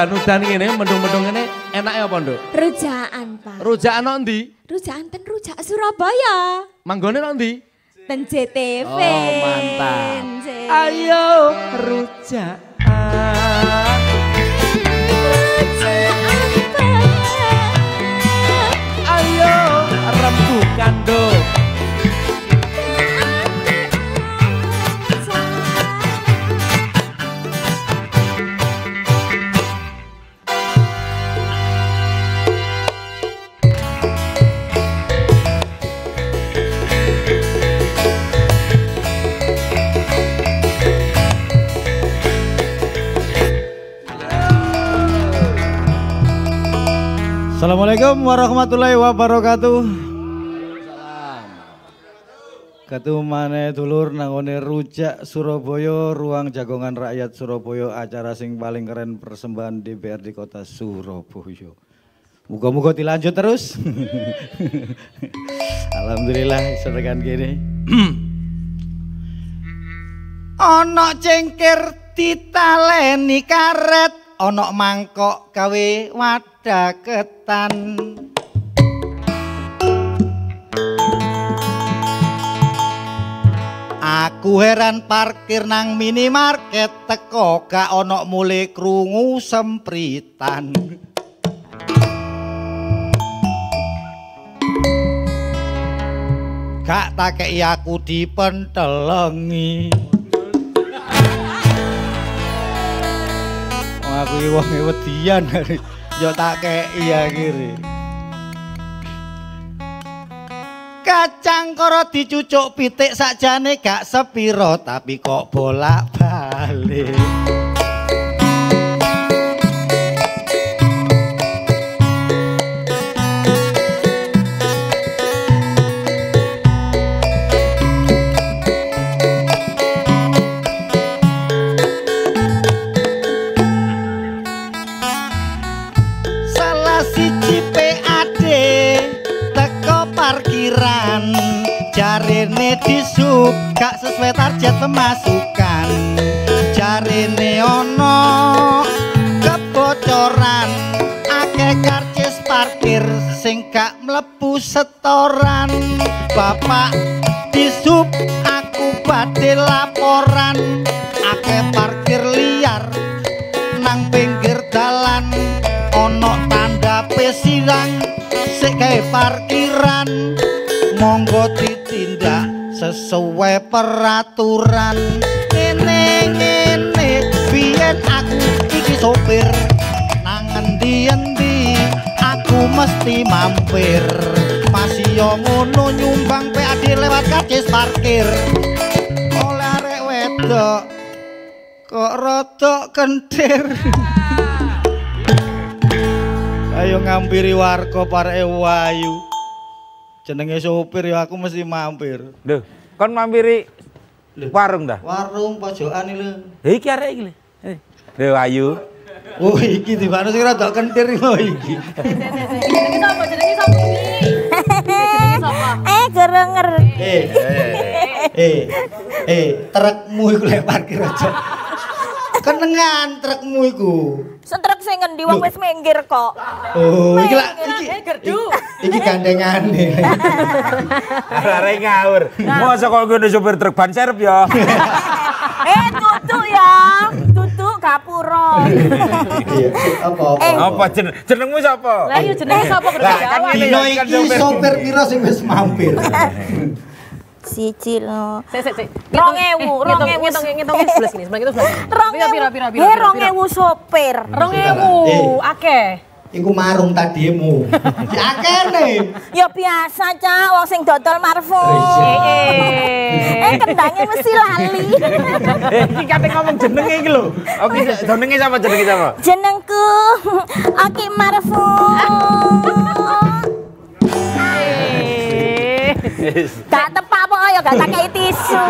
udan-udan ngene mendung-mendung ngene enake apa, Nduk? Rujakan, Pak. Rujakan nang ndi? Rujakan ten rujak Surabaya. Manggone nang ndi? Ten JTV. Oh, mantap. Njen. Ayo rujakan. Ayo rembukan, Nduk. Assalamualaikum warahmatullahi wabarakatuh. Ketumane dulur nangone rujak Surabaya, ruang jagongan rakyat Surabaya, acara sing paling keren persembahan DPRD Kota Surabaya. Muga-muga dilanjut terus. Alhamdulillah iso tekan kene. Ana cengkir ditaleni karet, ana mangkok gawe wadaketan. Aku heran parkir nang minimarket teko gak ana mule krungu sempritan. Gak takei aku dipentelengi. Aku iki wong wedian yo tak kei akhire. Kacang karo dicucuk pitik sakjane gak sepiro tapi kok bolak-balik. Jarene disub gak sesuai target pemasukan. Jarene ono kebocoran, akeh karcis parkir sing gak mlebu setoran. Bapak disub aku badhe laporan, akeh parkir liar nang pinggir dalan. Ono tanda pesirang sik gawe parkiran, monggo ditindak sesuai peraturan. Ngene biyen aku iki sopir, nang endi-endi aku mesti mampir. Masih yo ngono nyumbang PAD lewat karcis parkir. Oleh arek wedok kok rodok kentir. Ayo ngampiri warga pareke wayu. Jenenge sopir ya aku mesti mampir. Lho, kon mampiri warung dah. Warung pojokan iki lho. Iki arek iki lho. Lho Ayu. Oh iki dibane sing rada kentir kok iki. Jenenge sapa? Jenenge sapa iki? Jenenge sapa? Gereng ngerti. Trukmu iku lek parkir aja. Kenengan trukmu iku. Sentrek sing ngendi wong wis minggir kok. Oh, iki lak iki gandengane. Arek ngawur. Mosok kok ngene sopir truk ban serep ya. Tutuk ya. Tutuk gapura. Iya, apa? Apa jenengmu sapa? Lah iya jenenge sapa berjawab. Dino iki sopir pira sing wis mampir? Siji lho. Sik. 2000 Ngitung sebelah sini, sebelah itu sebelah. Pira. 2000 sopir. 2000 akeh. Iku marung tadimu. Ya akeh. Ya biasa Cak, wong sing dodol marfum. Kendangnya mesti lali. Iki kate ngomong jenenge iki lho. Oke, jenenge sapa? Jenengku Aki Marfum. Gak tepak apa ya gak tak kei tisu.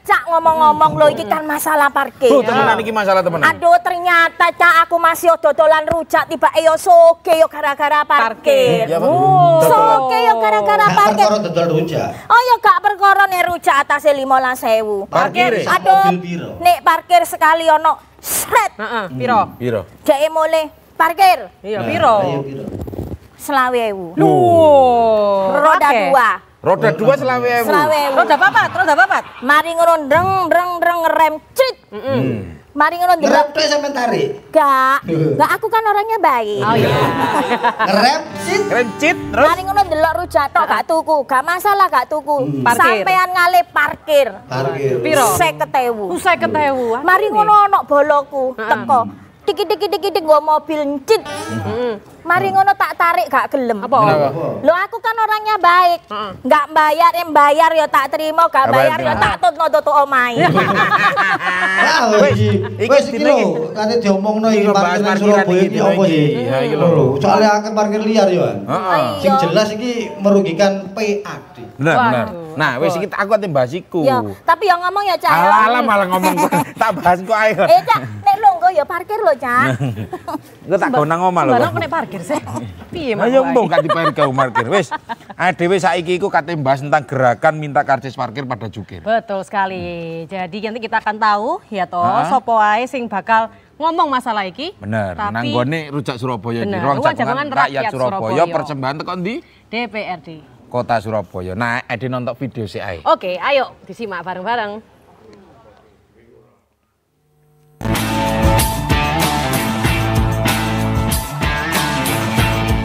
Cak ngomong-ngomong lo iki kan masalah parkir. Oh, temenan iki masalah temenan. Aduh ternyata Cak aku masih dodolan rujak tiba yo soge yo gara-gara parkir. Soge yo gara-gara parkir. Perkara dodol rujak. Oh yo gak perkara nek rujak atase 15.000. Parkir. Aduh nek parkir sekali ono Sret. Heeh, piro? Piro? Jake mulai parkir. Iya, piro? Selawewu. Roda Roda 2. Roda 2 selawe. Selawewu. Roda papat. Mari ngono dreng rem crit. Mari ngono Ngerem delok. tuh sampean tarik. Gak aku kan orangnya baik. Oh iya. Ngerem sit. Rencit terus. Mari ngono delok rujak tok gak tuku, gak masalah gak tuku. Parkir. Sampean ngalih parkir. Parkir. Piro? 50.000. Usai ketewu. Mari ngono ono boloku teko. Dikit gua mobilncit. Mari ngono tak tarik gak gelem. Apa? Lo aku kan orangnya baik. Gak bayar ya tak terima, gak bayar ya tak tutno tutuk omahe. Ah, wis iki lho, kate diomongno iki parkir nang Surabaya iki opo sih? Iya, iki lho. Soale akeh parkir liar yo. Heeh. Sing jelas iki merugikan PAD. Benar. Nah, wis iki aku ate bahas iku. Ya, tapi yang ngomong ya Cak. Alah malah ngomong tak bahas kok ayo. Cak, nek longgo ya parkir lo Cak. Engko tak gonang omah lho. Balok nek parkir sih. Piye Mas? Ayo mbong gak dibayar kau parkir. Wis, dhewe saiki iku kate bahas tentang gerakan minta karcis parkir pada jukir. Betul sekali. Jadi nanti kita akan tahu ya toh sapa wae sing bakal ngomong masalah iki. Bener, Tapi nang gone Rujak Surabaya di Bener, ruang Ruang jagongan Jagongan rakyat Rakyat Surabaya Surabaya. persembahan tekan di DPRD. Kota Surabaya. Nah, Edi nonton video sih ae. Oke, ayo disimak bareng-bareng.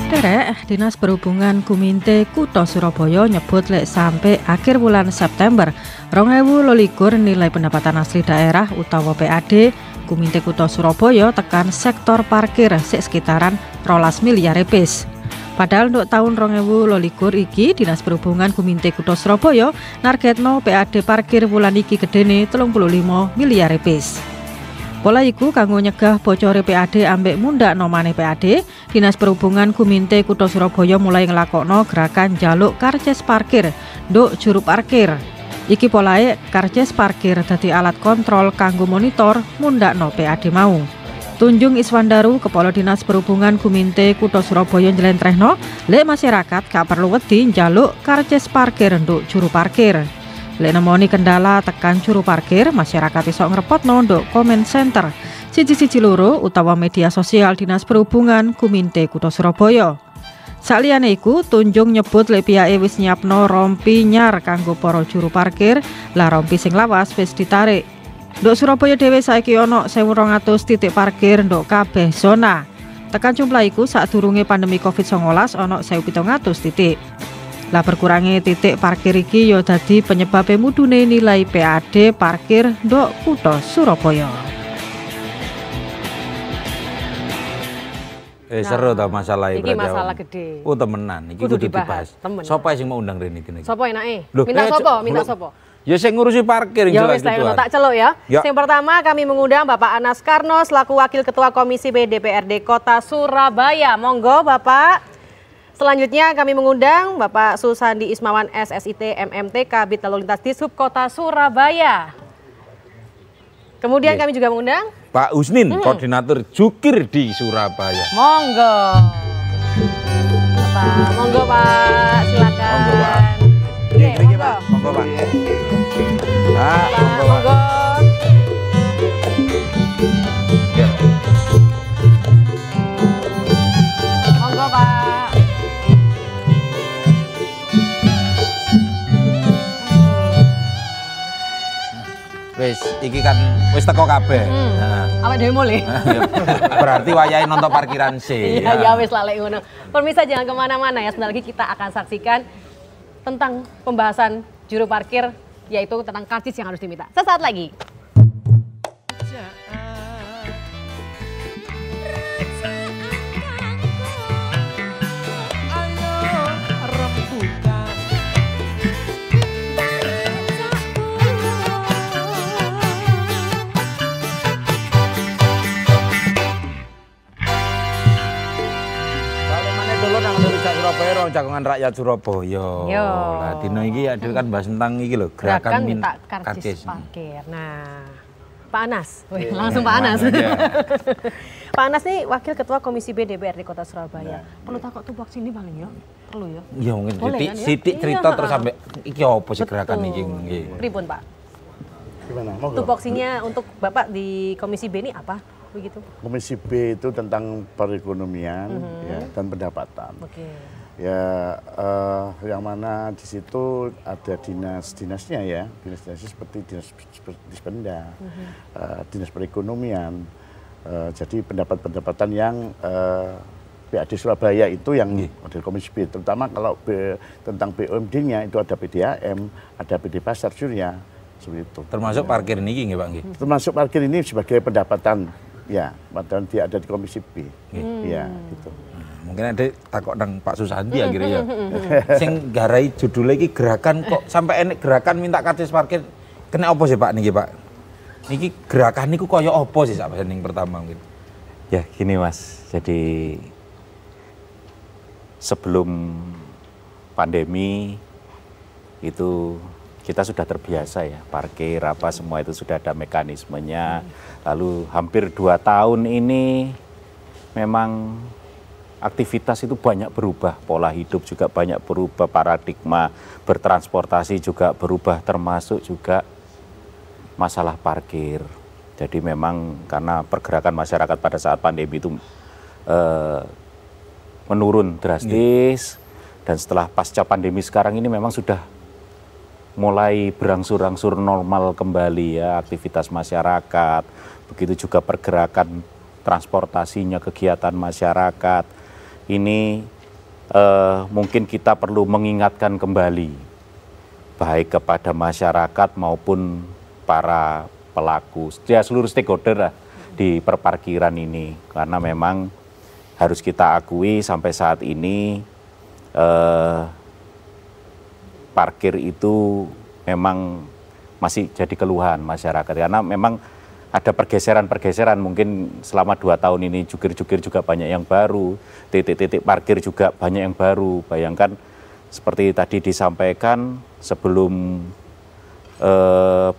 Derek, Dinas Perhubungan Kuminte Kutha Surabaya nyebut lek sampai akhir bulan September 2022 nilai pendapatan asli daerah utawa PAD Kuminte Kutha Surabaya tekan sektor parkir sekitaran 12 miliar rupiah. Padahal untuk tahun 2022 iki Dinas Perhubungan Kuminte Kutha Surabaya nargetno PAD parkir bulan iki gedene 35 miliar rupiah. Pola iku kanggo nyegah bocore PAD ambek mundhakno maneh PAD, Dinas Perhubungan Kuminte Kutha Surabaya mulai nglakokno gerakan jaluk karcis parkir nduk juru parkir. Iki polahe karcis parkir dadi alat kontrol kanggo monitor mundhakno PAD mau. Tunjung Iswandaru, Kepala Dinas Perhubungan Kuminte Kutha Surabaya njlentrehno, lek masyarakat gak perlu wedi njaluk karcis parkir nduk juru parkir. Lek nemoni kendala tekan juru parkir, masyarakat iso ngrepotno nduk comment center 112 utawa media sosial Dinas Perhubungan Kuminte Kutha Surabaya. Saliyane iku, Tunjung nyebut lek piyake wis nyiapno rompi nyar kanggo para juru parkir, lah rompi sing lawas wis ditarik. Nduk Surabaya dhewe saiki ana 1200 titik parkir nduk kabeh zona. Tekan jumlah iku sadurunge pandemi Covid-19 ana 1700 titik. Lah berkurangnya titik parkir iki ya dadi penyebab mudune nilai PAD parkir ndok Kutha Surabaya. Seru ta masalah iki masalah gede. Oh temenan, iki Kudu kudu dibahas, dibahas. temen. Sopo sing mau undang rene iki? Sopo enake? Loh, Minta sopo? Minta belum. sopo? Ya sing ngurusi parkir Ya jelas wis tak gitu. tak celuk ya. Ya. Yang pertama kami mengundang Bapak Anas Karno selaku Wakil Ketua Komisi B DPRD Kota Surabaya. Monggo Bapak. Selanjutnya kami mengundang Bapak Susandi Ismawan SSIT MMT Kabid Lalu Lintas Dishub Kota Surabaya. Kemudian kami juga mengundang Pak Usnin, koordinator jukir di Surabaya. Monggo. Bapak, monggo Pak, silakan. Monggo, Pak. Oke, Mriki, Pak. Monggo, Pak. Ah, monggo, Pak. Monggo. Ya. Monggo Pak. Wis, iki kan wis teko kabeh. Nah, Awak dhewe mulai. berarti wayahe nonton parkiran sih. Iya, ya wis lalek ngono. Pemirsa jangan kemana-mana ya, sebentar lagi kita akan saksikan tentang pembahasan juru parkir, yaitu tentang karcis yang harus diminta. Sesaat lagi. Ayo rembukan. Balik mana dulu nang Rujak Surabaya, ruang jagongan rakyat Surabaya. Yo. Lah dino iki ada kan bahas tentang iki lho, Gerakan minta karcis. karcis parkir. Nah, Pak Anas, wih, langsung Pak Anas. Iya. Pak Anas nih Wakil Ketua Komisi B DPRD Kota Surabaya. Perlu takut tuh sini paling ya? Perlu ya? Ya mungkin Boleh Siti, kan ya? Siti cerita Iya, terus sampai iki apa sih gerakan Betul. iki nggih. Pripun Pak? Gimana? Monggo. Tupoksinya untuk Bapak di Komisi B ini apa? Begitu. Komisi B itu tentang perekonomian ya, dan pendapatan. Oke. Ya, yang mana di situ ada dinas-dinasnya ya, dinas-dinasnya seperti dinas Dispenda, dinas perekonomian. Jadi pendapatan yang PAD Surabaya itu yang dari Komisi B, terutama kalau tentang BUMD-nya itu ada PDAM, ada PD Pasar Surya, seperti itu. Termasuk parkir ini nggih Pak nggih. Termasuk parkir ini sebagai pendapatan ya, pendapatan dia ada di Komisi B. Ya, gitu. Mungkin ada takut nang Pak Susandi akhirnya ya. Sing garai judulnya iki gerakan kok sampai enek gerakan minta karcis parkir. Kena apa sih Pak niki Pak? Niki gerakan niku kaya apa sih sak ning pertama mungkin? Ya gini Mas, jadi sebelum pandemi itu kita sudah terbiasa ya, parkir apa semua itu sudah ada mekanismenya. Lalu hampir 2 tahun ini memang aktivitas itu banyak berubah, pola hidup juga banyak berubah, paradigma bertransportasi juga berubah, termasuk juga masalah parkir. Jadi memang karena pergerakan masyarakat pada saat pandemi itu menurun drastis, dan setelah pasca pandemi sekarang ini memang sudah mulai berangsur-angsur normal kembali ya aktivitas masyarakat, begitu juga pergerakan transportasinya, kegiatan masyarakat. Ini mungkin kita perlu mengingatkan kembali baik kepada masyarakat maupun para pelaku, ya seluruh stakeholder lah di perparkiran ini, karena memang harus kita akui sampai saat ini parkir itu memang masih jadi keluhan masyarakat, karena memang ada pergeseran-pergeseran, mungkin selama 2 tahun ini jukir-jukir juga banyak yang baru, titik-titik parkir juga banyak yang baru. Bayangkan seperti tadi disampaikan sebelum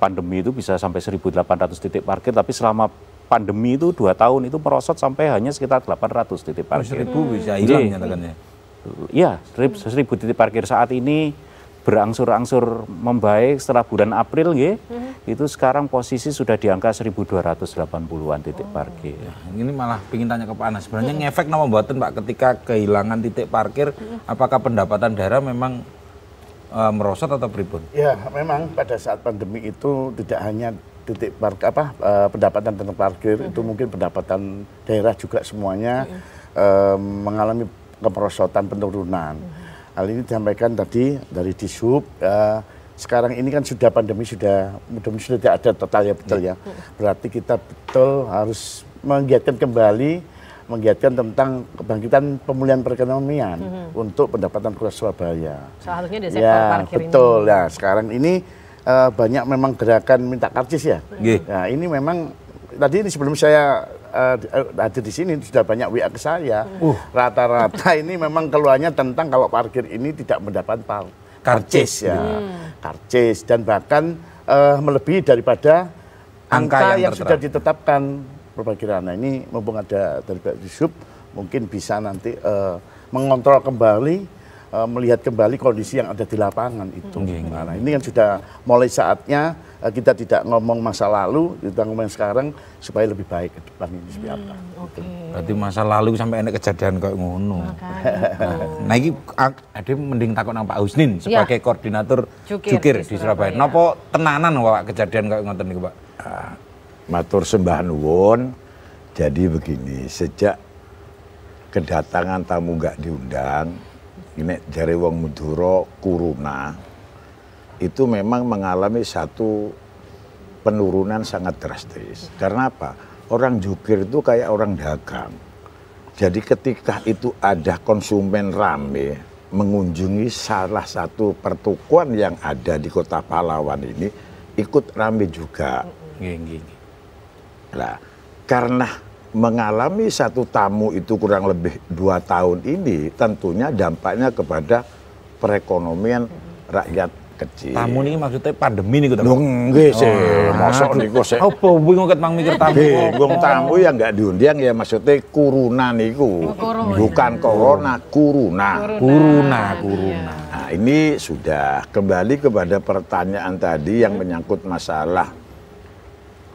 pandemi itu bisa sampai 1.800 titik parkir, tapi selama pandemi itu 2 tahun itu merosot sampai hanya sekitar 800 titik parkir. 1.000 bisa hilang nyatakannya. Iya, 1.000 titik parkir saat ini berangsur-angsur membaik setelah bulan April itu sekarang posisi sudah di angka 1.280-an titik parkir. Ini malah ingin tanya ke Pak Anas, sebenarnya ngefek nama mboten Pak ketika kehilangan titik parkir, apakah pendapatan daerah memang merosot atau pripun? Ya, memang pada saat pandemi itu tidak hanya titik parkir pendapatan tentang parkir, itu mungkin pendapatan daerah juga semuanya mengalami kemerosotan, penurunan. Hal ini disampaikan tadi dari Dishub. Sekarang ini kan sudah pandemi, sudah mudah-mudahan sudah tidak ada total ya, betul ya. Berarti kita betul harus menggiatkan kembali, menggiatkan tentang kebangkitan pemulihan perekonomian untuk pendapatan Kota Surabaya. Salah satunya di sektor ya, parkir betul. ini. Ya, sekarang ini banyak memang gerakan minta karcis ya. Nah, ini memang tadi ini sebelum saya hadir di sini sudah banyak WA ke saya. Rata-rata ini memang keluhannya tentang kalau parkir ini tidak mendapat karcis ya. Karcis, dan bahkan melebihi daripada angka yang sudah ditetapkan perparkiran. Nah, ini mumpung ada dari Pak Dishub, mungkin bisa nanti mengontrol kembali, melihat kembali kondisi yang ada di lapangan itu. Nah, ini kan sudah mulai saatnya kita tidak ngomong masa lalu, kita ngomong sekarang supaya lebih baik ke depan ini seperti apa. Berarti masa lalu sampai enek kejadian kayak ngono. Nah, ini ada mending takut nang Pak Husnin sebagai koordinator jukir di Surabaya. Napa tenanan Pak kejadian kayak ngoten niku Pak? Matur sembah nuwun. Jadi begini, sejak kedatangan tamu nggak diundang, ini jare wong Madura kuruna, itu memang mengalami satu penurunan sangat drastis. Karena apa? Orang jukir itu kayak orang dagang. Jadi ketika itu ada konsumen rame mengunjungi salah satu pertukuan yang ada di Kota Pahlawan ini, ikut rame juga. Nah, karena mengalami satu tamu itu kurang lebih 2 tahun ini, tentunya dampaknya kepada perekonomian rakyat kecil. Tamu ini maksudnya pandemi nih, nggih sih, mosok niku sih. Apa bingung ket mang mikir tamu? Bingung tamu yang nggak diundang ya, maksudnya kuruna niku. Bukan corona, kuruna. Kuruna. Nah, ini sudah kembali kepada pertanyaan tadi yang menyangkut masalah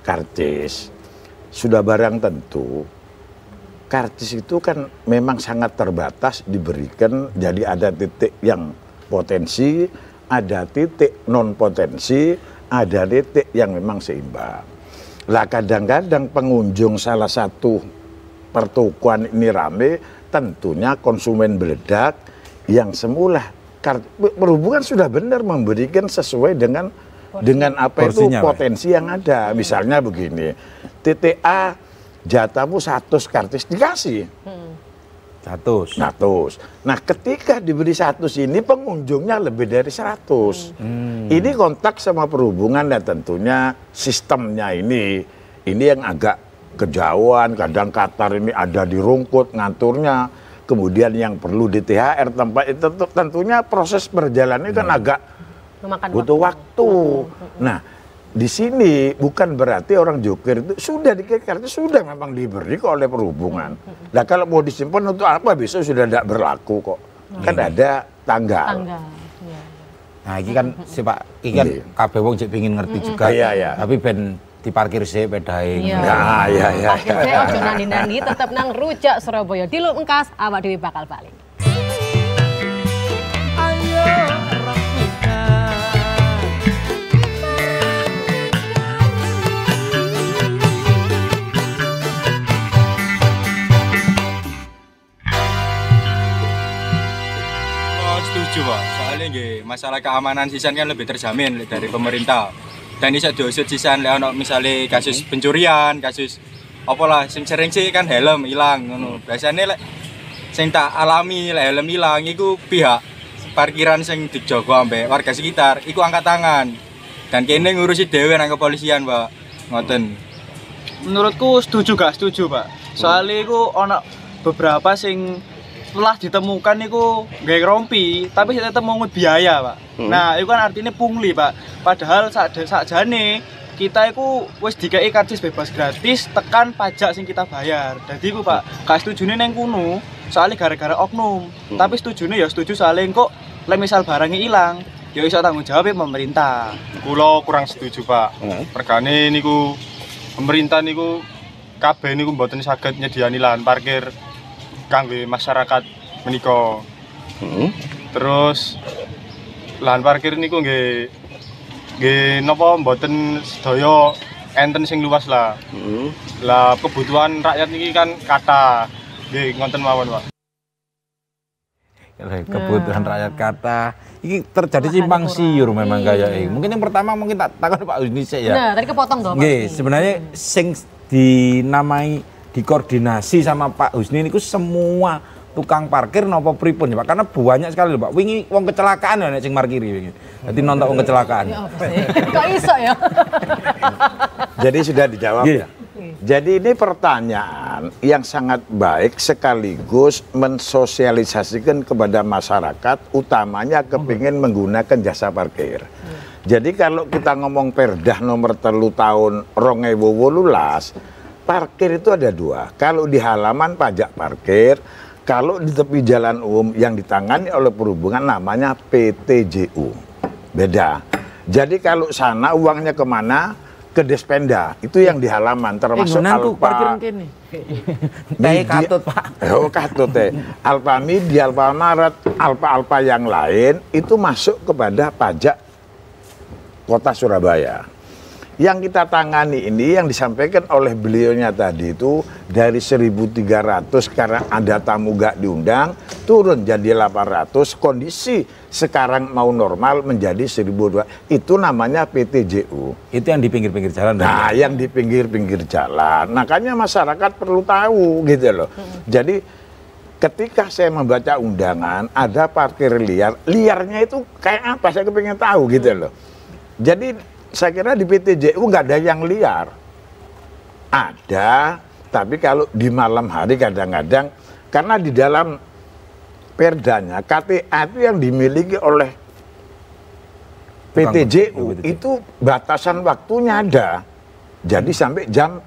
karcis, sudah barang tentu karcis itu kan memang sangat terbatas diberikan, jadi ada titik yang potensi, ada titik non potensi, ada titik yang memang seimbang. Lah kadang-kadang pengunjung salah satu pertokoan ini rame, tentunya konsumen beledak yang semula perhubungan sudah benar memberikan sesuai dengan apa itu potensi yang ada. Misalnya begini, titik A jatahmu 100 karcis dikasih. 100. Nah ketika diberi 100 ini pengunjungnya lebih dari 100. Ini kontak sama perhubungan dan tentunya sistemnya ini yang agak kejauhan, kadang Qatar ini ada di Rungkut ngaturnya, kemudian yang perlu di THR tempat itu tentunya proses perjalanannya kan agak butuh waktu. Nah di sini bukan berarti orang joker itu sudah karena sudah memang diberi oleh perhubungan. Nah kalau mau disimpan untuk apa besok sudah tidak berlaku kok. Kan ada tanggal. Nah ini kan si Pak, ini kan kabeh wong jek pengin ngerti juga. Tapi ben diparkir sih pedae. Parkir sih ojo nandi-nandi tetep nang Rujak Surabaya. Diluk engkas awak dhewe bakal balik. Setuju Pak, soalnya masalah keamanan sisan kan lebih terjamin dari pemerintah. Dan bisa diusut sisan, misalnya kasus pencurian, kasus apalah, sing sering sih kan helm hilang. Biasanya sing tak alami helm hilang, itu pihak parkiran sing dijogo ambek warga sekitar, itu angkat tangan. Dan kene ngurusi dhewe nang kepolisian Pak, ngoten. Menurutku setuju gak setuju Pak, soalnya itu ono beberapa sing setelah ditemukan itu nggak rompi, tapi tetap mengut biaya Pak. Nah itu kan artinya pungli Pak. Padahal sakjane kita itu wis dikai karcis bebas gratis tekan pajak sing kita bayar. Jadi itu Pak, gak setujune neng kuno, soalnya gara-gara oknum. Tapi setujune ya setuju soalnya kok misal barangnya hilang, ya iso tanggung jawab pemerintah. Kulo kurang setuju Pak. Perkane niku pemerintah niku kabeh niku mboten saged nyediani lahan parkir kanggo masyarakat menika. Terus lahan parkir niku nggih napa mboten sedaya enten sing luas lah. Lah kebutuhan rakyat niki kan kata nggih ngoten mawon Pak. Kebutuhan rakyat kata ini terjadi simpang siur memang kayak mungkin yang pertama mungkin tak takon Pak Husni sih ya. Nah, tadi kepotong dong. Nggih, sebenarnya sing dinamai dikoordinasi sama Pak Husni niku semua tukang parkir napa pripun ya Pak, karena banyak sekali lho Pak. Wingi wong kecelakaan ya nek sing parkiri wingi. Dadi nonton wong kecelakaan. Kok iso ya? Jadi sudah dijawab ya. Jadi ini pertanyaan yang sangat baik sekaligus mensosialisasikan kepada masyarakat, utamanya kepingin menggunakan jasa parkir. Jadi kalau kita ngomong Perdah nomor 3 tahun 2018, parkir itu ada dua. Kalau di halaman pajak parkir, kalau di tepi jalan umum yang ditangani oleh perhubungan namanya PTJU. Beda. Jadi kalau sana uangnya kemana? Ke Despenda. Itu yang di halaman termasuk Alfa. Katut Pak. Oh katut Alfa Media, Alfa Maret, Alfa yang lain itu masuk kepada pajak Kota Surabaya. Yang kita tangani ini yang disampaikan oleh beliaunya tadi itu dari 1.300 karena ada tamu gak diundang turun jadi 800, kondisi sekarang mau normal menjadi 1.200. Itu namanya PTJU. Itu yang di pinggir-pinggir jalan. Nah, yang di pinggir-pinggir jalan. Makanya masyarakat perlu tahu gitu loh. Jadi ketika saya membaca undangan ada parkir liar, liarnya itu kayak apa? Saya kepingin tahu gitu loh. Jadi saya kira di PTJU nggak ada yang liar. Ada, tapi kalau di malam hari kadang-kadang, karena di dalam perdanya, KTA itu yang dimiliki oleh PTJU, itu batasan waktunya ada. Jadi sampai jam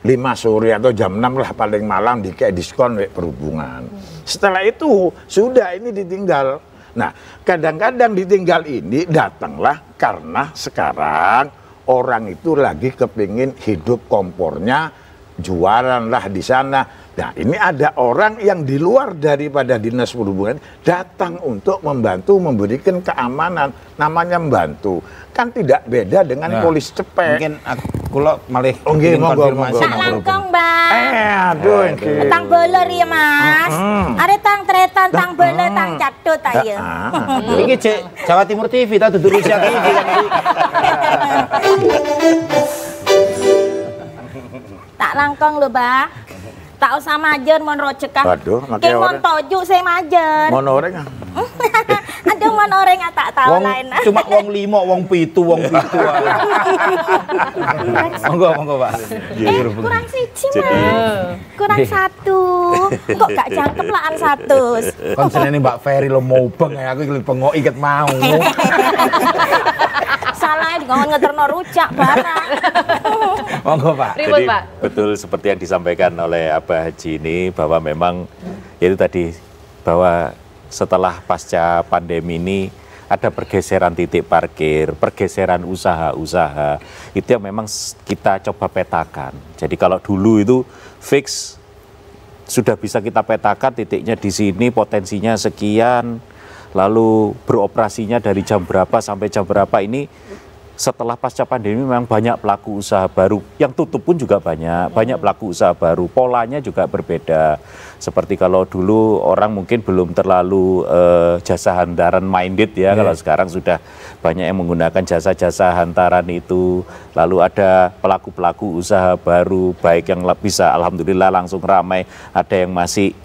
5 sore atau jam 6 lah paling malam dikasih diskon perhubungan. Setelah itu, sudah ini ditinggal. Nah, kadang-kadang ditinggal ini datanglah karena sekarang orang itu lagi kepingin hidup kompornya, jualan lah di sana. Nah ini ada orang yang di luar daripada dinas perhubungan datang untuk membantu memberikan keamanan, namanya membantu. Kan tidak beda dengan polisi cepet. Mungkin kalau malah konfirmasi. Sak langkong, Mbak. Aduh iki. Tang beler ya, Mas. Are tang tretan, tang beler, tang catut ayo. Iki Cek Jawa Timur TV ta dudu Rusia TV kan iki. Tak langkong lho, Mbak. Tak usah majer mon rojekah. Waduh, Ki mon toju saya majer. Mon oreng. Aduh mon oreng tak tahu lain. Cuma wong 5, wong 7, wong 7. Monggo Pak. Kurang siji, Mas. Kurang 1. Kok gak jangkep laan 100. Kon senene Mbak Ferry lo mau beng aku iki pengok iket mau. Salah ngomong ngeterno rujak barang. Monggo Pak. Jadi betul seperti yang disampaikan oleh Abah Haji ini bahwa memang itu tadi bahwa setelah pasca pandemi ini ada pergeseran titik parkir, pergeseran usaha-usaha itu yang memang kita coba petakan. Jadi kalau dulu itu fix sudah bisa kita petakan titiknya di sini, potensinya sekian, lalu beroperasinya dari jam berapa sampai jam berapa. Ini setelah pasca pandemi memang banyak pelaku usaha baru, yang tutup pun juga banyak pelaku usaha baru, polanya juga berbeda. Seperti kalau dulu orang mungkin belum terlalu jasa hantaran minded ya, kalau sekarang sudah banyak yang menggunakan jasa-jasa hantaran itu. Lalu ada pelaku-pelaku usaha baru, baik yang bisa alhamdulillah langsung ramai, ada yang masih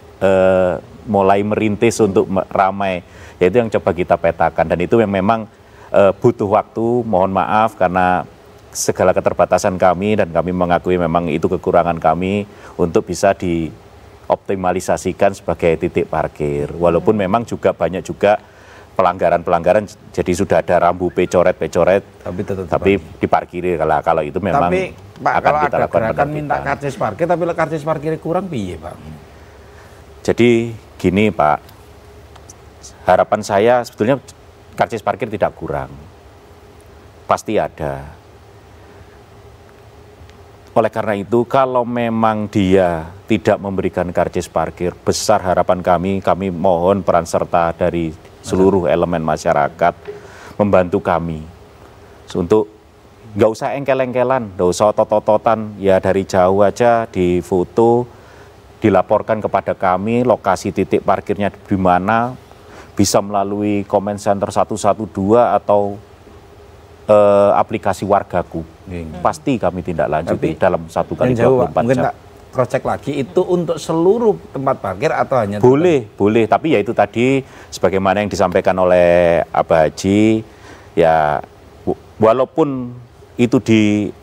mulai merintis untuk ramai. Yaitu yang coba kita petakan, dan itu yang memang butuh waktu, mohon maaf karena segala keterbatasan kami, dan kami mengakui memang itu kekurangan kami untuk bisa dioptimalisasikan sebagai titik parkir. Walaupun memang juga banyak juga pelanggaran-pelanggaran, jadi sudah ada rambu pecoret, tapi diparkiri kalau itu memang. Tapi Pak, akan kalau kita ada lakukan gerakan minta karcis parkir, tapi karcis parkirnya kurang piye Pak? Jadi gini Pak, harapan saya sebetulnya karcis parkir tidak kurang, pasti ada. Oleh karena itu, kalau memang dia tidak memberikan karcis parkir, besar harapan kami mohon peran serta dari seluruh elemen masyarakat membantu kami untuk nggak usah engkel-engkelan, nggak usah otot-ototan, ya dari jauh aja di foto, dilaporkan kepada kami lokasi titik parkirnya di mana. Bisa melalui comment center 112 atau aplikasi Wargaku. Pasti kami tindak lanjuti dalam 1 kali 24 mungkin jam. tak cross check lagi, itu untuk seluruh tempat parkir atau hanya boleh, tapi ya itu tadi sebagaimana yang disampaikan oleh Abah Haji, ya walaupun itu di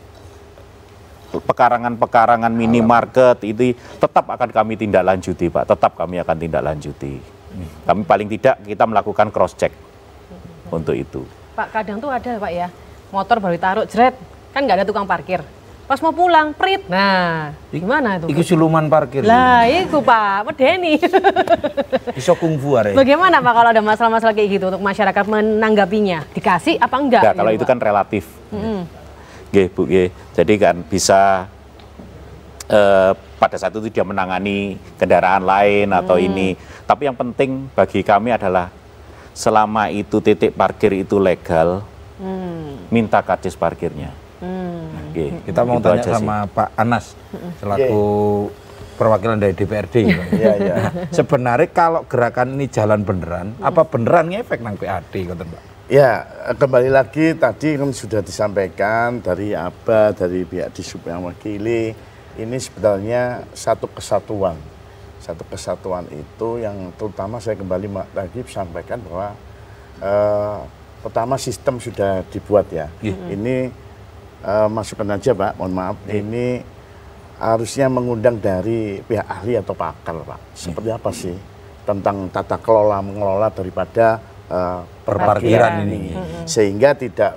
pekarangan-pekarangan minimarket itu tetap akan kami tindak lanjuti Pak, tetap kami akan tindak lanjuti. Kami paling tidak kita melakukan cross check untuk itu. Pak, kadang tuh ada Pak ya, motor baru ditaruh jret, kan nggak ada tukang parkir. Pas mau pulang, prit. Nah, gimana itu? Iku siluman parkir. Lah, itu Pak, medeni. Iso kungfu are. Bagaimana Pak kalau ada masalah-masalah kayak gitu untuk masyarakat menanggapinya? Dikasih apa enggak? Enggak, kalau itu kan relatif. Bu, jadi kan bisa pada saat itu dia menangani kendaraan lain atau ini. Tapi yang penting bagi kami adalah selama itu titik parkir itu legal, minta karcis parkirnya. Kita mau tanya sama Pak Anas selaku perwakilan dari DPRD. Sebenarnya kalau gerakan ini jalan beneran, apa beneran ngefek nang PAD kata Mbak? Ya, kembali lagi tadi kan sudah disampaikan dari Abah, dari pihak Disub yang wakili, ini sebenarnya satu kesatuan. Satu kesatuan itu yang terutama saya kembali lagi sampaikan bahwa pertama sistem sudah dibuat ya. Ini masukkan aja Pak, mohon maaf, ini harusnya mengundang dari pihak ahli atau pakar Pak. Seperti apa sih tentang tata kelola mengelola daripada perparkiran ini, sehingga tidak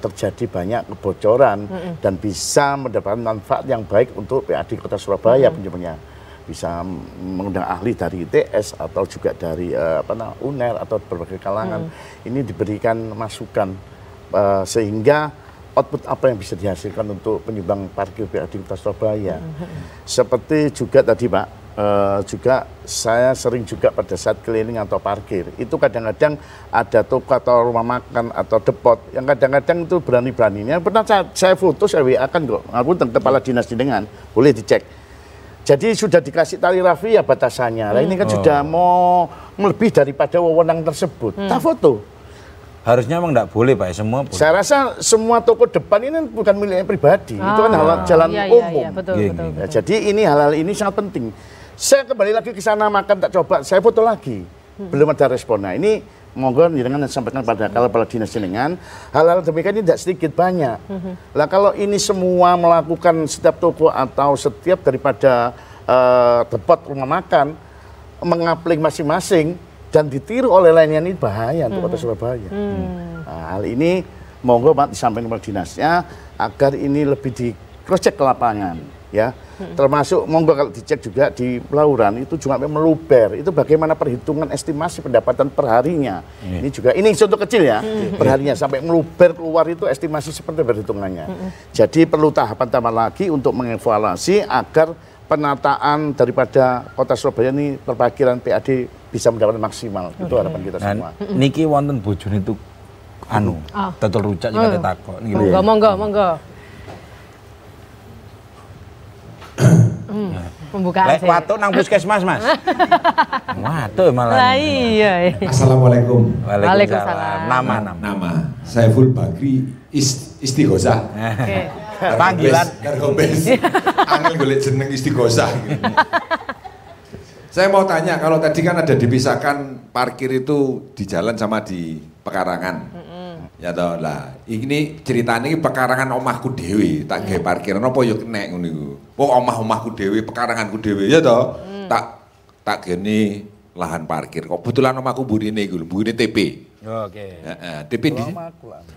terjadi banyak kebocoran dan bisa mendapatkan manfaat yang baik untuk PAD Kota Surabaya penjemputannya. Bisa mengundang ahli dari ITS atau juga dari UNER atau berbagai kalangan. Ini diberikan masukan sehingga output apa yang bisa dihasilkan untuk penyumbang parkir BRD Kota Surabaya. Seperti juga tadi Pak, juga saya sering juga pada saat keliling atau parkir, itu kadang-kadang ada toko atau rumah makan atau depot yang kadang-kadang itu berani-beraninya. Pernah saya foto, saya WA kan kok, aku kepala dinas jenengan, boleh dicek. Jadi sudah dikasih tali rafia ya batasannya. Nah ini kan sudah mau lebih daripada wewenang tersebut. Tak foto. Harusnya emang enggak boleh Pak, semua boleh. Saya rasa semua toko depan ini bukan miliknya pribadi, itu kan jalan umum. Iya, betul. Ya, jadi ini hal-hal ini sangat penting. Saya kembali lagi ke sana makan, tak coba, saya foto lagi. Belum ada respon. Nah ini monggo jenengan sampaikan pada kepala dinas jenengan, hal-hal demikian ini tidak sedikit banyak. Lah kalau ini semua melakukan setiap toko atau setiap daripada depot rumah makan mengaplik masing-masing dan ditiru oleh lainnya, ini bahaya untuk Kota Surabaya. Nah, hal ini monggo Pak disampaikan kepada dinasnya agar ini lebih di cross check ke lapangan, ya. Termasuk monggo kalau dicek juga di Pelauran itu juga meluber, itu bagaimana perhitungan estimasi pendapatan per harinya. Ini juga, ini contoh kecil ya, per harinya sampai meluber keluar itu estimasi seperti perhitungannya. Jadi perlu tahapan lagi untuk mengevaluasi agar penataan daripada Kota Surabaya ini perparkiran PAD bisa mendapatkan maksimal. Itu harapan kita semua. Niki wonten bojone itu total rujak juga ditakok. Monggo. Pembukaan lek watuk nang puskesmas Mas. Watuk malah. Lah iya. Assalamualaikum. Waalaikumsalam. Nama Saiful Bakri Istighosah. Panggilan Kargombes. Angel golek jeneng Istighosah gitu. Saya mau tanya, kalau tadi kan ada dipisahkan parkir itu di jalan sama di pekarangan. Ya toh lah, ini ceritanya ini pekarangan omahku dewi, tak gawe parkiran apa yo kenek ngono iku. Oh omahku dewi, pekaranganku dewi, ya toh. Tak gene lahan parkir. Kok kebetulan omahku burine iku, burine TP. Oke. Heeh, TP di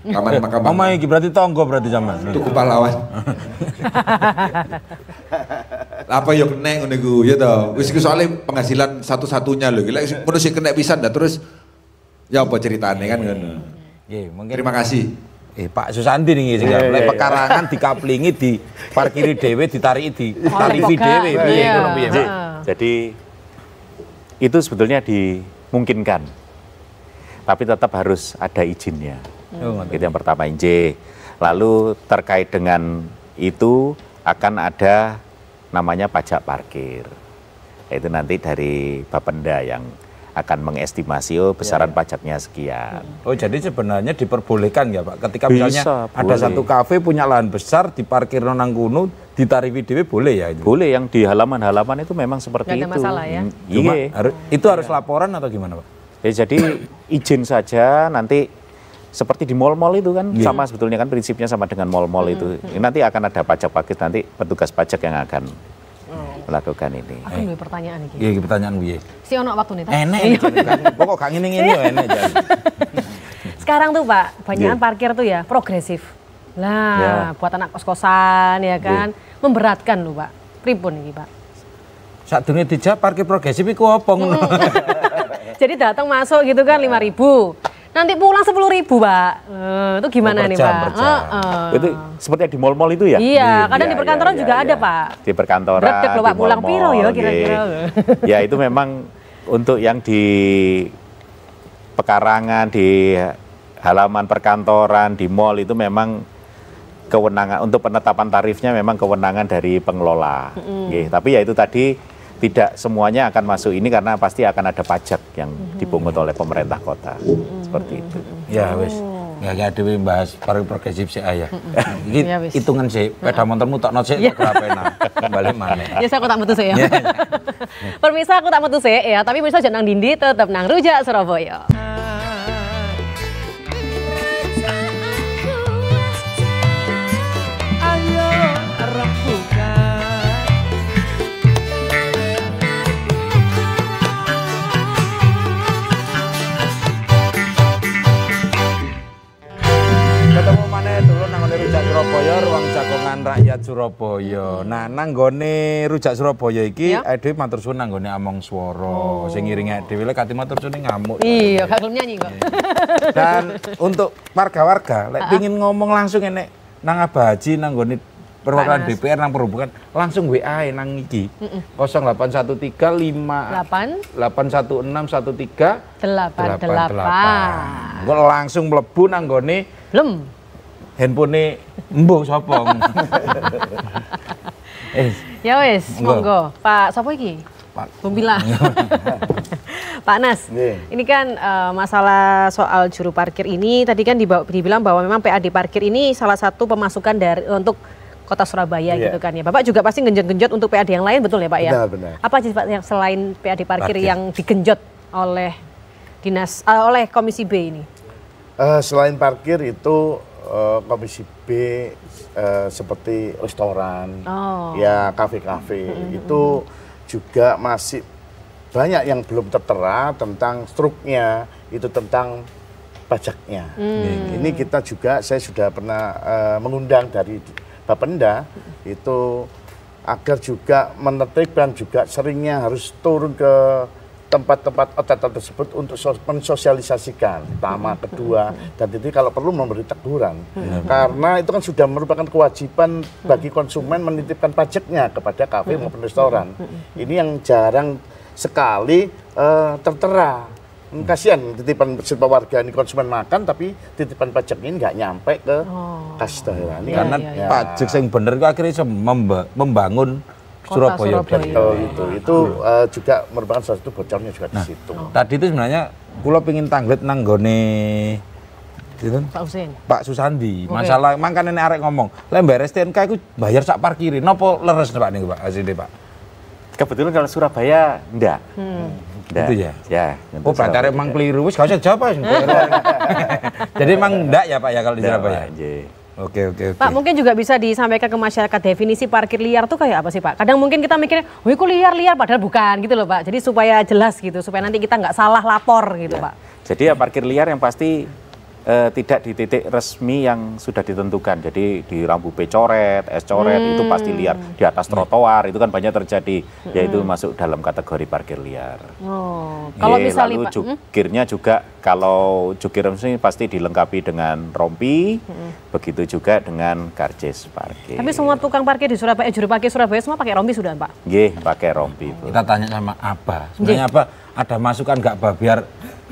Taman Makam. Omah iki berarti tonggo berarti zaman. Tuku pahlawan. Apa yo kenek ngono iku, ya toh. Wis iku soalnya penghasilan satu-satunya lho. Lek ngono sing kenek pisan dah terus ya apa ceritane kan ngono. Terima kasih. Pak Susandi nih sing lek pekarangan dikaplingi diparkiri dhewe ditariki ditarifi dhewe piye ngono piye. Jadi itu sebetulnya dimungkinkan. Tapi tetap harus ada izinnya. Itu yang pertama izin. Lalu terkait dengan itu akan ada namanya pajak parkir. Itu nanti dari Bapenda yang akan mengestimasi besaran pajaknya sekian. Oh jadi sebenarnya diperbolehkan ya Pak, ketika misalnya ada satu kafe punya lahan besar diparkir nang kono ditarifi dhewe boleh ya itu? Boleh, yang di halaman-halaman itu memang seperti itu. Gak ada masalah ya? Itu harus laporan atau gimana Pak? Ya, jadi izin saja, nanti seperti di mal-mal itu kan sama sebetulnya kan prinsipnya sama dengan mal-mal itu. Nanti akan ada pajak parkir, nanti petugas pajak yang akan melakukan ini. Aku ada pertanyaan iki. Iya, pertanyaan gue. Si ono waktu nih. Enak. Pokok gak ngene-ngene yo enak aja. Sekarang tuh Pak, banyakan parkir tuh ya progresif. Lah, buat anak kos-kosan ya kan, memberatkan loh Pak. Pripun iki Pak? Sadurunge dijawab parkir progresif iku apa ngono? Jadi datang masuk gitu kan 5.000. Nanti pulang 10.000 Pak. Itu gimana nih Pak? Itu seperti di mal-mal itu ya? Iya, kadang di perkantoran juga ada Pak. Di perkantoran, Redek loh Pak, pulang piro ya kira-kira. Ya itu memang untuk yang di pekarangan, di halaman perkantoran, di mal itu memang kewenangan, untuk penetapan tarifnya memang kewenangan dari pengelola. Tapi ya itu tadi tidak semuanya akan masuk ini karena pasti akan ada pajak yang dipungut oleh pemerintah kota. Seperti itu. Ya wis. Nggak ada bahas parkir progresif sih ayah. Ini hitungan sih, sepeda motormu tak not sih, tak kerapenan. Kembali mana? Ya saya tak metu sih ya. Permisa aku tak metu sih ya, tapi bisa jangan nang Dindi, tetap nang Rujak Surabaya. Ketemu mana dulu nanggone Rujak Surabaya, ruang jagongan rakyat Surabaya. Nah, nanggone Rujak Surabaya iki dhewe matur suwun nanggone Among Swara. Sing ngiringi dhewe lek kate matur suwun ngamuk. Iya, gak gelem nyanyi kok. Dan untuk warga-warga lek pengin ngomong langsung enek nang Abah Haji nang nggone perwakilan DPR nang perhubungan langsung WA nang iki 0813 8161388. Engko langsung mlebu nang nggone handphone mbok sapa. Ya wis, monggo. Pak sapa iki? Pak Bumbila. Pak Anas, ini kan masalah soal juru parkir ini tadi kan dibilang bahwa memang PAD parkir ini salah satu pemasukan dari untuk Kota Surabaya gitu kan ya. Bapak juga pasti genjot-genjot untuk PAD yang lain, betul ya Pak ya? Benar. Apa sih Pak yang selain PAD parkir yang digenjot oleh oleh Komisi B ini? Selain parkir itu Komisi B seperti restoran, ya kafe-kafe itu juga masih banyak yang belum tertera tentang struknya, itu tentang pajaknya. Ini kita juga, saya sudah pernah mengundang dari Bapenda itu agar juga menertibkan juga seringnya harus turun ke tempat-tempat OTT tersebut untuk mensosialisasikan pertama, kedua, dan jadi kalau perlu memberi teguran. Karena itu kan sudah merupakan kewajiban bagi konsumen menitipkan pajaknya kepada kafe maupun restoran. Ini yang jarang sekali tertera. Kasihan titipan beserta warga ini konsumen makan tapi titipan pajak ini nggak nyampe ke kas daerah ini. Karena pajak yang benar itu akhirnya bisa membangun Surabaya. Itu juga merupakan salah satu bocornya juga di situ. Tadi itu sebenarnya kula pengin tanglet nang gone Pak Susandi. Masalah mangkane arek ngomong, "Lah bayar STNK iku bayar sak parkire." Napa leres Pak niku Pak Asinde Pak? Kebetulan kalau Surabaya enggak. Itu ya? Ya. Oh, berarti emang keliru. Wis gak usah jawab. Jadi emang enggak ya Pak ya kalau di Surabaya? Oke. Pak, mungkin juga bisa disampaikan ke masyarakat definisi parkir liar tuh kayak apa sih Pak? Kadang mungkin kita mikirnya, wih kok liar padahal bukan gitu loh Pak. Jadi supaya jelas gitu, supaya nanti kita nggak salah lapor gitu Pak. Jadi ya parkir liar yang pasti tidak di titik resmi yang sudah ditentukan. Jadi di rambu B coret, S coret itu pasti liar. Di atas trotoar itu kan banyak terjadi, yaitu masuk dalam kategori parkir liar. Kalau misalnya lalu jukirnya juga, kalau jukir resmi pasti dilengkapi dengan rompi, begitu juga dengan karcis parkir. Tapi semua tukang parkir di Surabaya, juru parkir Surabaya semua pakai rompi sudah Pak? Nggih, pakai rompi. Kita tanya sama Abah, sebenarnya apa? Ada masukan nggak Bah biar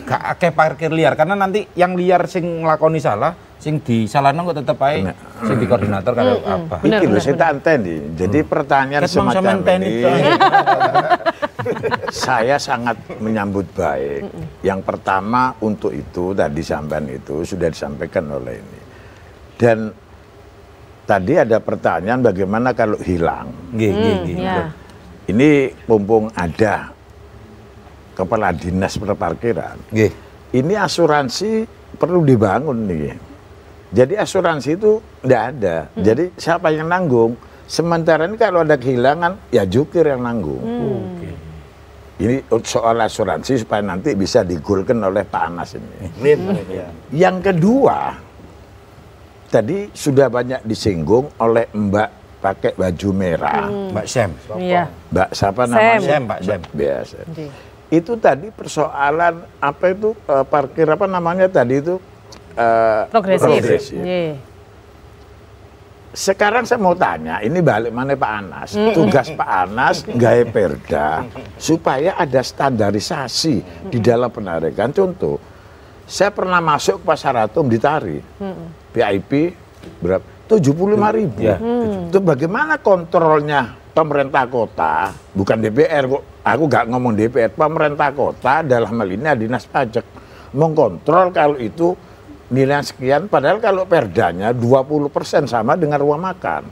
gak akeh parkir liar, karena nanti yang liar sing nglakoni salah, sing disalahno kok tetep ae sing di koordinator karo Abah. Iki lho saya tak anteni. Jadi pertanyaan semacam ini saya sangat menyambut baik. Yang pertama untuk itu tadi sampean itu sudah disampaikan oleh ini. Dan tadi ada pertanyaan bagaimana kalau hilang. Ini mumpung ada Kepala Dinas Perparkiran. Ini asuransi perlu dibangun nih. Jadi asuransi itu tidak ada. Jadi siapa yang nanggung? Sementara ini kalau ada kehilangan, ya jukir yang nanggung. Ini soal asuransi supaya nanti bisa digulkan oleh Pak Anas ini. Yang kedua, tadi sudah banyak disinggung oleh Mbak pakai baju merah. Mbak Sem. Mbak siapa namanya? Sem, Pak Sem. Biasa. Itu tadi persoalan apa itu parkir apa namanya tadi itu progresif. Sekarang saya mau tanya, ini balik mana Pak Anas? Tugas Pak Anas gaya perda supaya ada standarisasi di dalam penarikan. Contoh, saya pernah masuk ke Pasar Atom di Tari, VIP berapa? 75.000. Itu bagaimana kontrolnya pemerintah kota, bukan DPR kok. Aku gak ngomong DPR, pemerintah kota dalam hal ini dinas pajak mengkontrol kalau itu nilai sekian, padahal kalau perdanya 20% sama dengan ruang makan.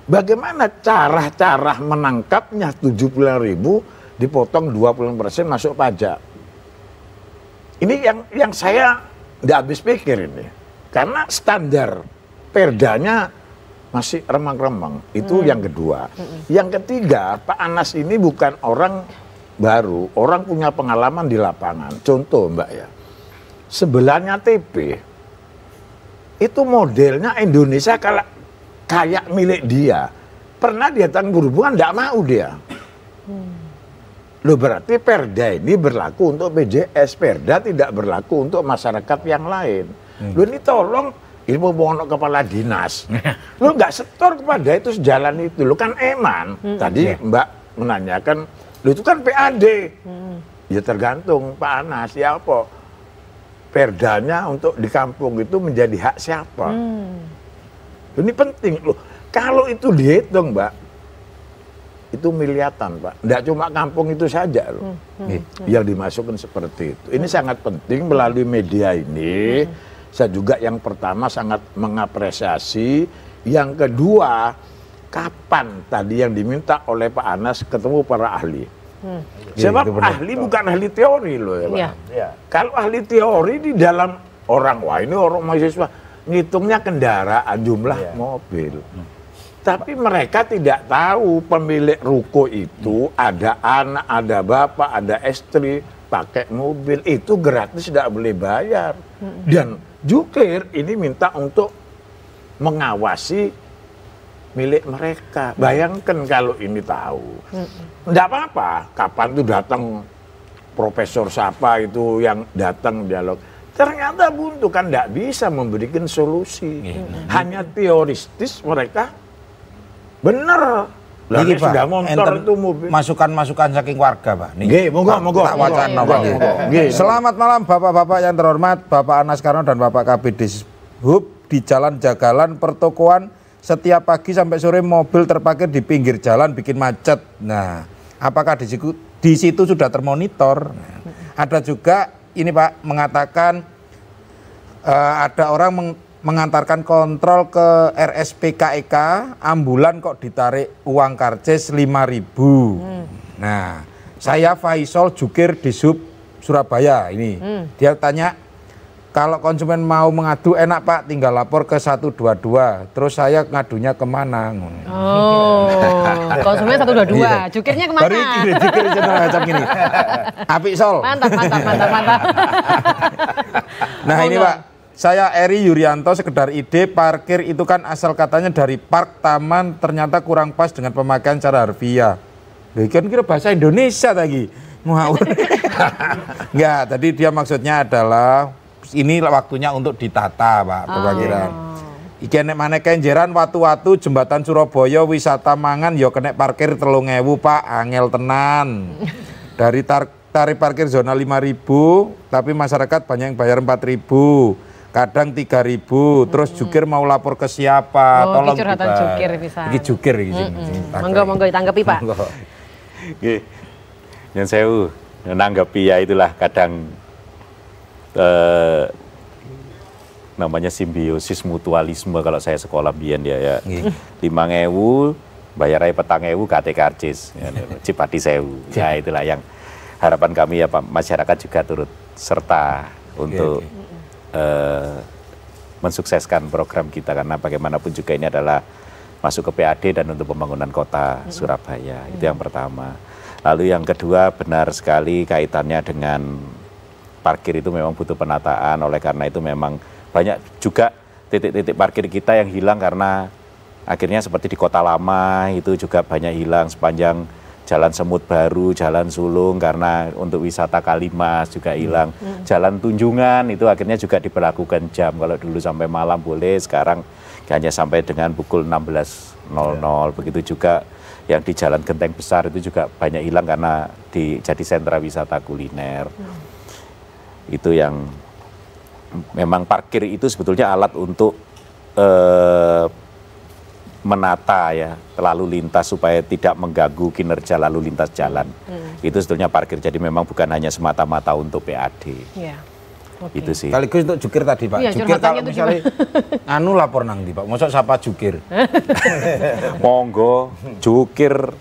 Bagaimana cara menangkapnya 75.000 dipotong 20% masuk pajak? Ini yang saya nggak habis pikir ini, karena standar perdanya masih remang-remang. Itu yang kedua. Yang ketiga, Pak Anas ini bukan orang baru, orang punya pengalaman di lapangan. Contoh Mbak ya, sebelahnya TP, itu modelnya Indonesia kayak milik dia. Pernah dia datang berhubungan, tidak mau dia. Loh berarti perda ini berlaku untuk PJS, perda tidak berlaku untuk masyarakat yang lain. Loh ini tolong ini mau kepala dinas. Lu nggak setor kepada itu sejalan itu. Lu kan eman. Tadi Mbak menanyakan, lu itu kan PAD. Ya tergantung Pak Anas, ya apa? Perdanya untuk di kampung itu menjadi hak siapa? Ini penting loh. Kalau itu dihitung, Mbak, itu miliatan, Pak. Nggak cuma kampung itu saja loh. Yang dimasukkan seperti itu. Ini sangat penting melalui media ini. Saya juga yang pertama sangat mengapresiasi. Yang kedua, kapan tadi yang diminta oleh Pak Anas ketemu para ahli? Sebab ahli bukan ahli teori loh ya, Pak. Ya. Kalau ahli teori di dalam orang, wah ini orang mahasiswa, ngitungnya kendaraan, jumlah mobil. Tapi mereka tidak tahu pemilik ruko itu ada anak, ada bapak, ada istri, pakai mobil, itu gratis tidak boleh bayar. Dan jukir ini minta untuk mengawasi milik mereka. Bayangkan kalau ini tahu. Tidak apa-apa, kapan itu datang profesor siapa itu yang datang dialog. Ternyata buntu kan tidak bisa memberikan solusi. Hanya teoristis mereka bener. Niki Pak, sudah motor itu mobil. Masukan-masukan saking warga, Pak. Nggih, monggo. Tak wacana, Pak. Selamat malam Bapak-bapak yang terhormat, Bapak Anas Karno dan Bapak Kabid Hub di Jalan Jagalan Pertokoan. Setiap pagi sampai sore mobil terparkir di pinggir jalan bikin macet. Nah, apakah di situ sudah termonitor? Nah, ada juga ini Pak mengatakan ada orang mengantarkan kontrol ke RSPKEK, ambulan kok ditarik uang karcis 5.000. Nah, saya Faisal jukir di Sub Surabaya ini. Dia tanya, kalau konsumen mau mengadu enak Pak, tinggal lapor ke 122. Terus saya ngadunya kemana? Oh, konsumen 122. Jukirnya kemana? Baru jukir macam gini. Apik Sol. Mantap. Nah ini Pak, saya Eri Yuryanto, sekedar ide, parkir itu kan asal katanya dari park taman, ternyata kurang pas dengan pemakaian cara harfiah. Loh, kan kira bahasa Indonesia tadi. Ngawur. Enggak, tadi dia maksudnya adalah ini waktunya untuk ditata, Pak, perwakilan. Iki nek maneh kenjeran watu-watu jembatan Surabaya wisata mangan ya kena parkir 3.000, Pak, angel tenan. Dari tarif parkir zona 5.000, tapi masyarakat banyak yang bayar 4.000. Kadang 3.000, terus jukir mau lapor ke siapa? Tolong curhatan jukir bisa. Iki jukir iki. Monggo ditanggapi, Pak. Nggih. Yang saya nanggapi ya itulah kadang namanya simbiosis mutualisme kalau saya sekolah biyen ya. 5.000 bayar aja 4.000 KT karcis. Cipati sewu. Ya itulah yang harapan kami ya Pak, masyarakat juga turut serta untuk mensukseskan program kita, karena bagaimanapun juga ini adalah masuk ke PAD dan untuk pembangunan kota Surabaya. Itu yang pertama. Lalu yang kedua, benar sekali kaitannya dengan parkir itu memang butuh penataan. Oleh karena itu memang banyak juga titik-titik parkir kita yang hilang karena akhirnya seperti di Kota Lama itu juga banyak hilang, sepanjang Jalan Semut Baru, Jalan Sulung karena untuk wisata Kalimas juga hilang. Jalan Tunjungan itu akhirnya juga diberlakukan jam. Kalau dulu sampai malam boleh, sekarang hanya sampai dengan pukul 16.00. Begitu juga yang di Jalan Genteng Besar itu juga banyak hilang karena jadi sentra wisata kuliner. Itu yang memang parkir itu sebetulnya alat untuk menata ya lalu lintas supaya tidak mengganggu kinerja lalu lintas jalan. Itu sebetulnya parkir. Jadi memang bukan hanya semata-mata untuk PAD. Ya. Okay. Itu sih. Sekaligus untuk jukir tadi Pak. Ya, jukir kalau misalnya anu lapor nang di Pak. Masa siapa jukir? Monggo jukir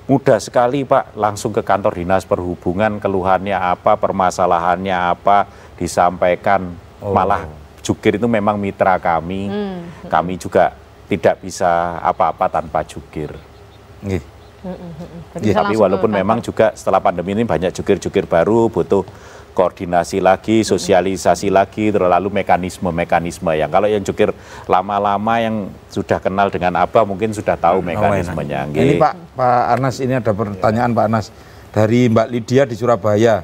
mudah sekali Pak, langsung ke kantor dinas perhubungan, keluhannya apa, permasalahannya apa, disampaikan. Malah jukir itu memang mitra kami, kami juga tidak bisa apa-apa tanpa jukir. Tapi walaupun memang juga setelah pandemi ini banyak jukir-jukir baru, butuh koordinasi lagi, sosialisasi lagi, terlalu mekanisme yang kalau yang jukir lama-lama yang sudah kenal dengan apa mungkin sudah tahu mekanismenya. Ini Pak Anas, ini ada pertanyaan Pak Anas. dari Mbak Lydia di Surabaya.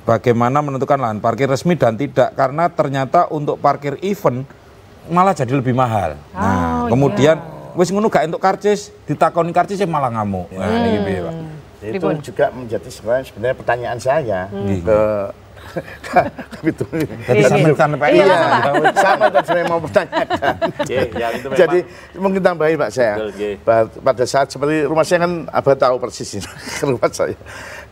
Bagaimana menentukan lahan parkir resmi dan tidak, karena ternyata untuk parkir event malah jadi lebih mahal. Nah, kemudian wis ngono gak entuk karcis, ditakoni karcis malah ngamuk. Nah, ini piye, Pak? Itu juga menjadi sebenarnya pertanyaan saya ke itu. Jadi sampai sama dan saya mau pertanyakan. Jadi mungkin tambahin Pak saya. Pada saat seperti rumah saya kan Abah tahu persis ini rumah saya.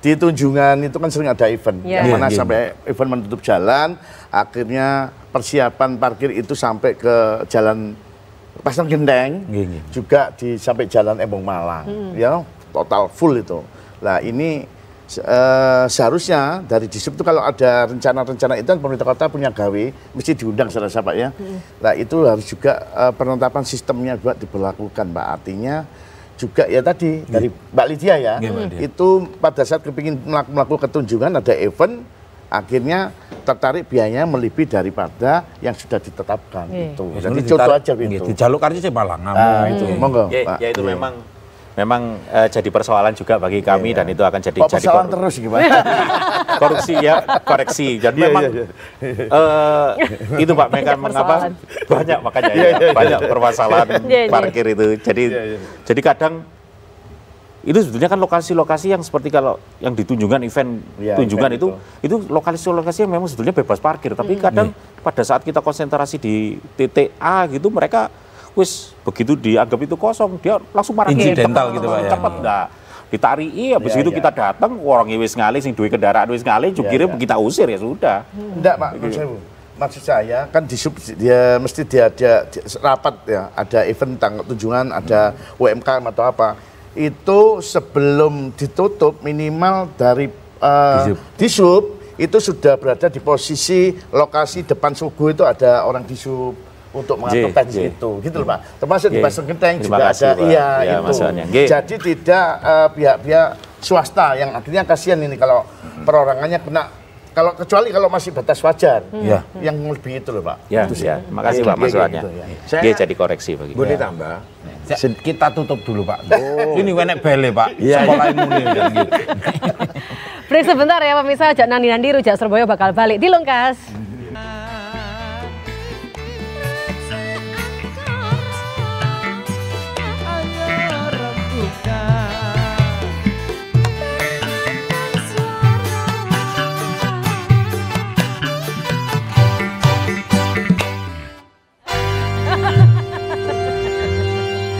Di Tunjungan itu kan sering ada event, yang mana sampai event menutup jalan, akhirnya persiapan parkir itu sampai ke jalan Pasar Gendeng, juga sampai jalan Embong Malang, ya total full itu. Nah ini seharusnya dari Disub itu kalau ada rencana-rencana itu kan pemerintah kota punya gawe, mesti diundang saya rasa Pak ya. Nah itu harus juga penetapan sistemnya juga diberlakukan Pak, artinya juga ya tadi dari Mbak Lydia ya, itu pada saat kepingin melakukan ketunjungan ada event, akhirnya tertarik biayanya melebihi daripada yang sudah ditetapkan itu. Jadi contoh aja itu. Di jalur karcis malah ngamuk itu. Monggo, Pak. Ya itu memang jadi persoalan juga bagi kami dan itu akan jadi persoalan terus gimana? Korupsi ya, koreksi. Dan memang itu Pak, mereka mengapa banyak makanya banyak permasalahan parkir itu. Jadi kadang itu sebetulnya kan lokasi-lokasi yang seperti kalau yang di Tunjungan event Tunjungan itu lokasi-lokasi yang memang sebetulnya bebas parkir, tapi kadang pada saat kita konsentrasi di titik A gitu mereka wis begitu dianggap itu kosong dia langsung marah insidental gitu Pak ya. Cepat enggak ditarii habis itu kita datang orangnya wis ngalih sing duwe kendaraan wis ngalih jukire kita usir ya sudah. Enggak Pak, maksud saya kan dia mesti dia ada rapat ya, ada event tentang Tunjungan, ada UMKM atau apa. Itu sebelum ditutup minimal dari Disub itu sudah berada di posisi lokasi depan Sugu itu ada orang Disub untuk mengatur teknis itu, gitu loh Pak. Termasuk di Pasar Genteng juga ada, itu. Jadi tidak pihak-pihak swasta yang akhirnya kasihan ini kalau perorangannya kena, kecuali kalau masih batas wajar, yang lebih itu loh Pak. Makasih Pak masukannya. Dia jadi koreksi bagi. Boleh tambah? Kita tutup dulu Pak. Ini wenek bele Pak. Sekolah imune gitu. Break sebentar ya pemirsa, Jak Nandi Rujak Surabaya bakal balik di Lungkas.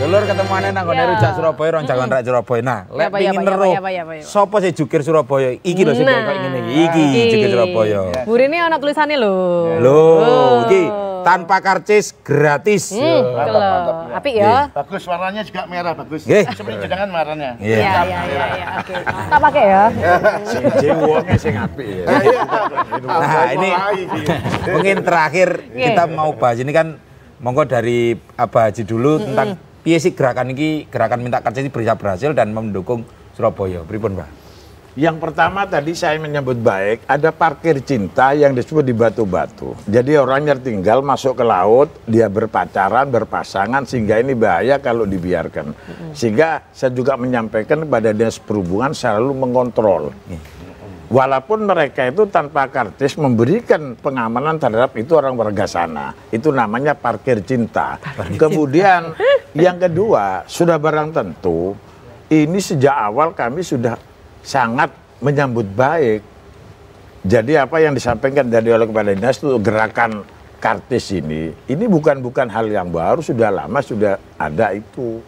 Dulur ketemuannya nang ngene Rujak Surabaya, rong jagoan rak Surabaya. Nah, lek pengin nero. Sopo sih jukir Surabaya? Iki lho sing kok ngene iki. Iki jukir Surabaya. Burine ana tulisannya lho. Loh, iki tanpa karcis gratis. Mantap. Apik ya. Bagus warnanya juga merah bagus. Seperti jenengan warnanya. Iya. Oke. Tak pakai ya. Sing wonge sing apik ya. Nah, ini mungkin terakhir kita mau bahas ini kan monggo dari Abah Haji dulu tentang piye sih gerakan minta karcis ini bisa berhasil dan mendukung Surabaya. Pripun, Pak? Yang pertama tadi saya menyambut baik, ada parkir cinta yang disebut di Batu-Batu. Jadi orangnya tinggal masuk ke laut, dia berpacaran, berpasangan, sehingga ini bahaya kalau dibiarkan. Sehingga saya juga menyampaikan kepada Dinas Perhubungan selalu mengontrol. Walaupun mereka itu tanpa karcis memberikan pengamanan terhadap itu orang warga sana. Itu namanya parkir cinta. Kemudian yang kedua, sudah barang tentu, ini sejak awal kami sudah sangat menyambut baik. Jadi apa yang disampaikan dari oleh kepala dinas itu gerakan kartis ini bukan hal yang baru, sudah lama sudah ada itu.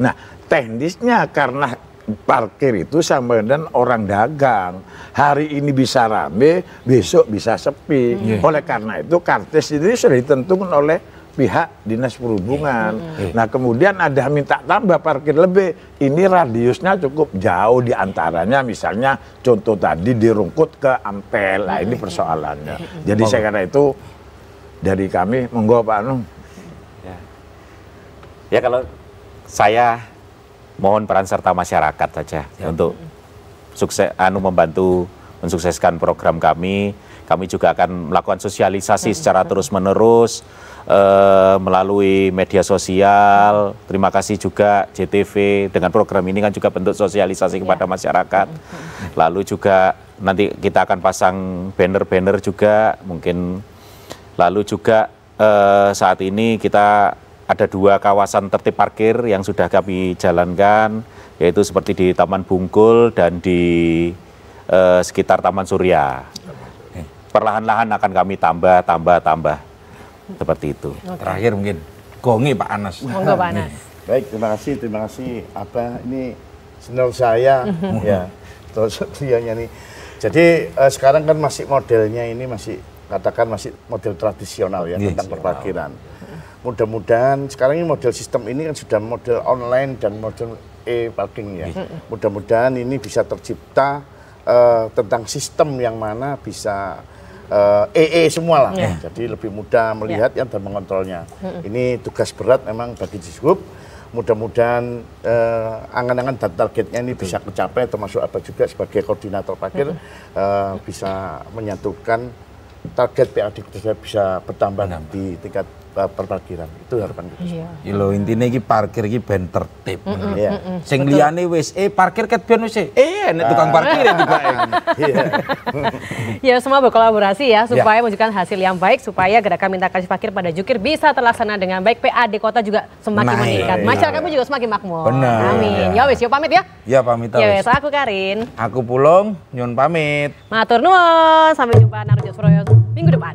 Nah, teknisnya karena parkir itu sama dengan orang dagang. Hari ini bisa rame, besok bisa sepi. Oleh karena itu kartis ini sudah ditentukan oleh pihak Dinas Perhubungan. Nah, kemudian ada minta tambah parkir lebih. Ini radiusnya cukup jauh diantaranya, misalnya contoh tadi di Rungkut ke Ampel. Nah, ini persoalannya. Jadi saya kira itu dari kami, monggo Pak Anung. Ya kalau saya mohon peran serta masyarakat saja untuk sukses membantu mensukseskan program kami. Kami juga akan melakukan sosialisasi secara terus-menerus melalui media sosial. Terima kasih juga JTV dengan program ini kan juga bentuk sosialisasi kepada masyarakat. Lalu juga nanti kita akan pasang banner-banner juga mungkin. Lalu juga saat ini kita ada 2 kawasan tertib parkir yang sudah kami jalankan, yaitu seperti di Taman Bungkul dan di sekitar Taman Surya. Perlahan-lahan akan kami tambah. Seperti itu. Terakhir mungkin gongi Pak Anas. Monggo Pak Anas. Baik, terima kasih. Apa ini senior saya ya. Terus dianya nih. Jadi sekarang kan masih modelnya ini masih katakan masih model tradisional ya tentang perparkiran. Mudah-mudahan sekarang ini model sistem ini kan sudah model online dan model e-parking ya. Mudah-mudahan ini bisa tercipta tentang sistem yang mana bisa semua lah, jadi lebih mudah melihat dan mengontrolnya. Ini tugas berat memang bagi Dishub. Mudah-mudahan angan-angan dan targetnya ini bisa tercapai, termasuk apa juga sebagai koordinator parkir bisa menyatukan target PAD bisa bertambah di tingkat perparkiran. Itu harapan kita. Lho intine iki parkir iki ben tertib. Sing liyane wis parkir ket ben wis nek tukang parkir juga. Ya semua berkolaborasi ya supaya menunjukkan hasil yang baik supaya gerakan minta kasih parkir pada jukir bisa terlaksana dengan baik. PAD kota juga semakin meningkat. Masyarakatmu juga semakin makmur. Benar. Amin. Ya wis, yo pamit ya. Ya pamit wis. Ya wis, aku Karin. Aku Pulung, nyun pamit. Matur nuwun, sampai jumpa Narujo Suroyo minggu depan.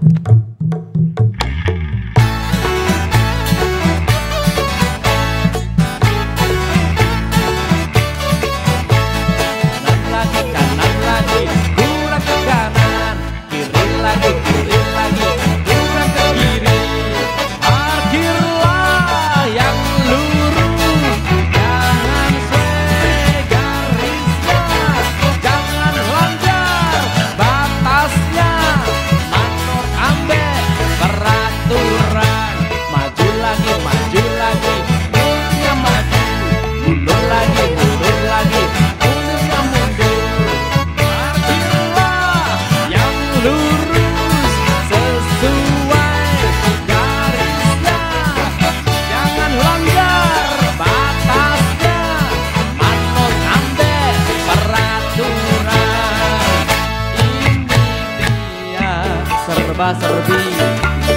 serba-serbi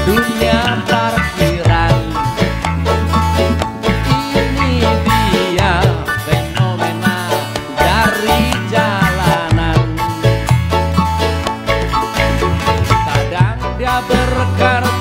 dunia parkiran. Ini dia fenomena dari jalanan. Kadang dia berkarya